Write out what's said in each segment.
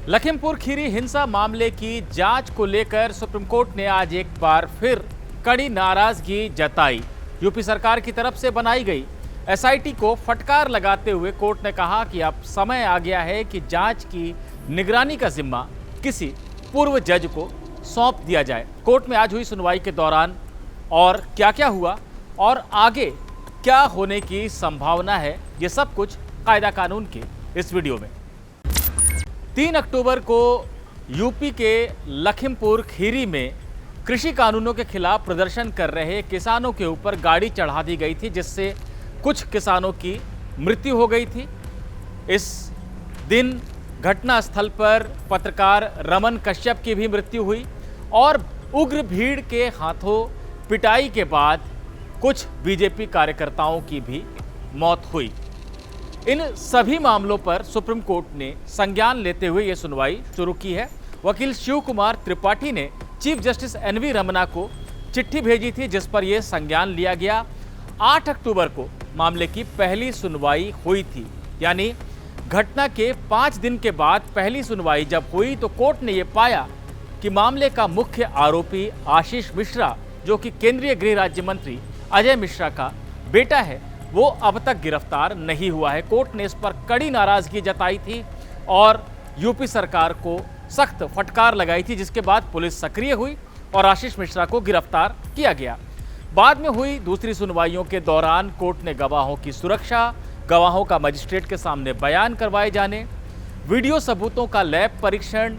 लखीमपुर खीरी हिंसा मामले की जांच को लेकर सुप्रीम कोर्ट ने आज एक बार फिर कड़ी नाराजगी जताई। यूपी सरकार की तरफ से बनाई गई एसआईटी को फटकार लगाते हुए कोर्ट ने कहा कि अब समय आ गया है कि जांच की निगरानी का जिम्मा किसी पूर्व जज को सौंप दिया जाए। कोर्ट में आज हुई सुनवाई के दौरान और क्या क्या हुआ और आगे क्या होने की संभावना है, ये सब कुछ कायदा कानून के इस वीडियो में। 3 अक्टूबर को यूपी के लखीमपुर खीरी में कृषि कानूनों के खिलाफ प्रदर्शन कर रहे किसानों के ऊपर गाड़ी चढ़ा दी गई थी, जिससे कुछ किसानों की मृत्यु हो गई थी। इस दिन घटना स्थल पर पत्रकार रमन कश्यप की भी मृत्यु हुई और उग्र भीड़ के हाथों पिटाई के बाद कुछ बीजेपी कार्यकर्ताओं की भी मौत हुई। इन सभी मामलों पर सुप्रीम कोर्ट ने संज्ञान लेते हुए यह सुनवाई शुरू की है। वकील शिव कुमार त्रिपाठी ने चीफ जस्टिस एनवी रमना को चिट्ठी भेजी थी, जिस पर यह संज्ञान लिया गया। 8 अक्टूबर को मामले की पहली सुनवाई हुई थी, यानी घटना के 5 दिन के बाद पहली सुनवाई जब हुई तो कोर्ट ने यह पाया कि मामले का मुख्य आरोपी आशीष मिश्रा, जो कि केंद्रीय गृह राज्य मंत्री अजय मिश्रा का बेटा है, वो अब तक गिरफ्तार नहीं हुआ है। कोर्ट ने इस पर कड़ी नाराजगी जताई थी और यूपी सरकार को सख्त फटकार लगाई थी, जिसके बाद पुलिस सक्रिय हुई और आशीष मिश्रा को गिरफ्तार किया गया। बाद में हुई दूसरी सुनवाइयों के दौरान कोर्ट ने गवाहों की सुरक्षा, गवाहों का मजिस्ट्रेट के सामने बयान करवाए जाने, वीडियो सबूतों का लैब परीक्षण,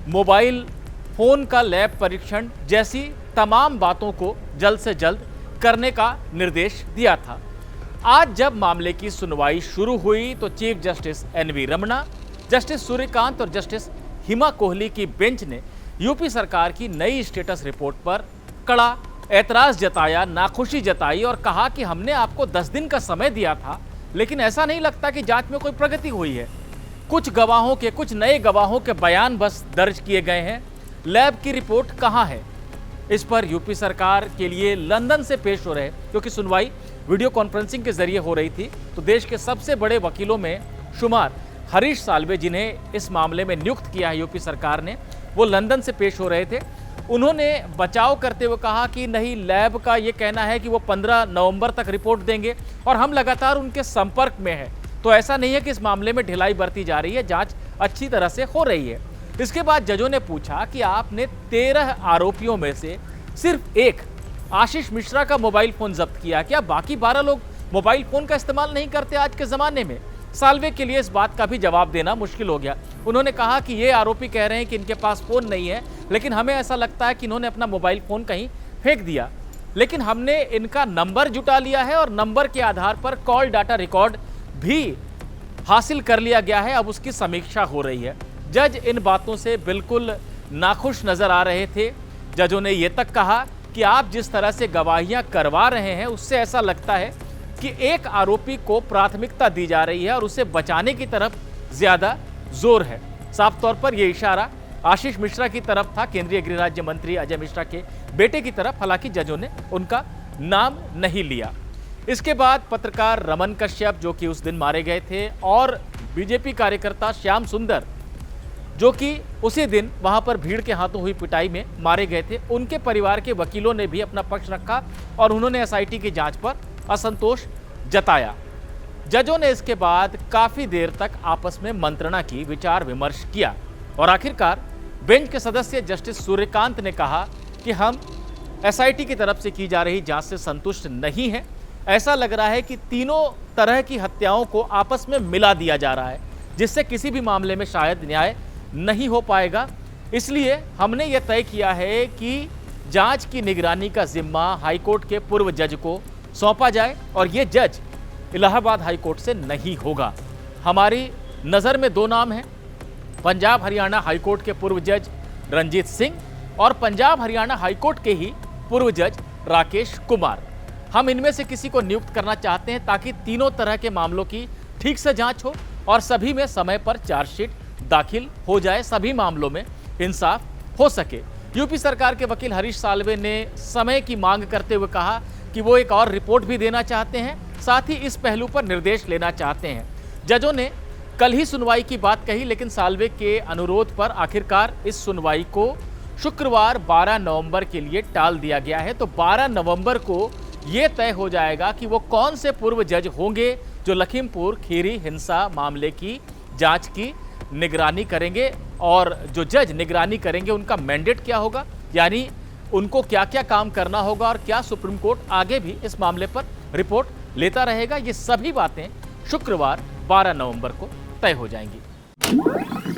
मोबाइल फोन का लैब परीक्षण जैसी तमाम बातों को जल्द से जल्द करने का निर्देश दिया था। आज जब मामले की सुनवाई शुरू हुई तो chief justice N V Ramna, justice Suryakant और जस्टिस हिमा कोहली की बेंच ने यूपी सरकार की नई स्टेटस रिपोर्ट पर कड़ा ऐतराज जताया, नाखुशी जताई और कहा कि हमने आपको 10 दिन का समय दिया था, लेकिन ऐसा नहीं लगता कि जांच में कोई प्रगति हुई है। कुछ गवाहों के, कुछ नए गवाहों के बयान बस दर्ज किए गए हैं। लैब की रिपोर्ट कहाँ है? इस पर यूपी सरकार के लिए लंदन से पेश हो रहे, क्योंकि सुनवाई वीडियो कॉन्फ्रेंसिंग के जरिए हो रही थी, तो देश के सबसे बड़े वकीलों में शुमार हरीश साल्वे, जिन्हें इस मामले में नियुक्त किया है यूपी सरकार ने, वो लंदन से पेश हो रहे थे। उन्होंने बचाव करते हुए कहा कि नहीं, लैब का ये कहना है कि वो 15 नवंबर तक रिपोर्ट देंगे और हम लगातार उनके संपर्क में हैं, तो ऐसा नहीं है कि इस मामले में ढिलाई बरती जा रही है, जांच अच्छी तरह से हो रही है। इसके बाद जजों ने पूछा कि आपने 13 आरोपियों में से सिर्फ एक आशीष मिश्रा का मोबाइल फोन जब्त किया, क्या बाकी 12 लोग मोबाइल फोन का इस्तेमाल नहीं करते आज के ज़माने में? साल्वे के लिए इस बात का भी जवाब देना मुश्किल हो गया। उन्होंने कहा कि ये आरोपी कह रहे हैं कि इनके पास फ़ोन नहीं है, लेकिन हमें ऐसा लगता है कि इन्होंने अपना मोबाइल फ़ोन कहीं फेंक दिया, लेकिन हमने इनका नंबर जुटा लिया है और नंबर के आधार पर कॉल डाटा रिकॉर्ड भी हासिल कर लिया गया है, अब उसकी समीक्षा हो रही है। जज इन बातों से बिल्कुल नाखुश नज़र आ रहे थे। जजों ने ये तक कहा कि आप जिस तरह से गवाहियां करवा रहे हैं, उससे ऐसा लगता है कि एक आरोपी को प्राथमिकता दी जा रही है और उसे बचाने की तरफ ज़्यादा जोर है। साफ तौर पर यह इशारा आशीष मिश्रा की तरफ था, केंद्रीय गृह राज्य मंत्री अजय मिश्रा के बेटे की तरफ, हालांकि जजों ने उनका नाम नहीं लिया। इसके बाद पत्रकार रमन कश्यप, जो कि उस दिन मारे गए थे, और बीजेपी कार्यकर्ता श्याम सुंदर, जो कि उसी दिन वहां पर भीड़ के हाथों हुई पिटाई में मारे गए थे, उनके परिवार के वकीलों ने भी अपना पक्ष रखा और उन्होंने एसआईटी की जांच पर असंतोष जताया। जजों ने इसके बाद काफी देर तक आपस में मंत्रणा की, विचार विमर्श किया और आखिरकार बेंच के सदस्य जस्टिस सूर्यकांत ने कहा कि हम एसआईटी की तरफ से की जा रही जांच से संतुष्ट नहीं है। ऐसा लग रहा है कि तीनों तरह की हत्याओं को आपस में मिला दिया जा रहा है, जिससे किसी भी मामले में शायद न्याय नहीं हो पाएगा। इसलिए हमने यह तय किया है कि जांच की निगरानी का जिम्मा हाईकोर्ट के पूर्व जज को सौंपा जाए और ये जज इलाहाबाद हाईकोर्ट से नहीं होगा। हमारी नज़र में 2 नाम हैं, पंजाब हरियाणा हाईकोर्ट के पूर्व जज रंजीत सिंह और पंजाब हरियाणा हाईकोर्ट के ही पूर्व जज राकेश कुमार। हम इनमें से किसी को नियुक्त करना चाहते हैं ताकि तीनों तरह के मामलों की ठीक से जांच हो और सभी में समय पर चार्जशीट दाखिल हो जाए, सभी मामलों में इंसाफ हो सके। यूपी सरकार के वकील हरीश साल्वे ने समय की मांग करते हुए कहा कि वो एक और रिपोर्ट भी देना चाहते हैं, साथ ही इस पहलू पर निर्देश लेना चाहते हैं। जजों ने कल ही सुनवाई की बात कही, लेकिन साल्वे के अनुरोध पर आखिरकार इस सुनवाई को शुक्रवार 12 नवंबर के लिए टाल दिया गया है। तो 12 नवंबर को यह तय हो जाएगा कि वो कौन से पूर्व जज होंगे जो लखीमपुर खीरी हिंसा मामले की जांच की निगरानी करेंगे, और जो जज निगरानी करेंगे उनका मैंडेट क्या होगा, यानी उनको क्या क्या काम करना होगा, और क्या सुप्रीम कोर्ट आगे भी इस मामले पर रिपोर्ट लेता रहेगा। ये सभी बातें शुक्रवार 12 नवंबर को तय हो जाएंगी।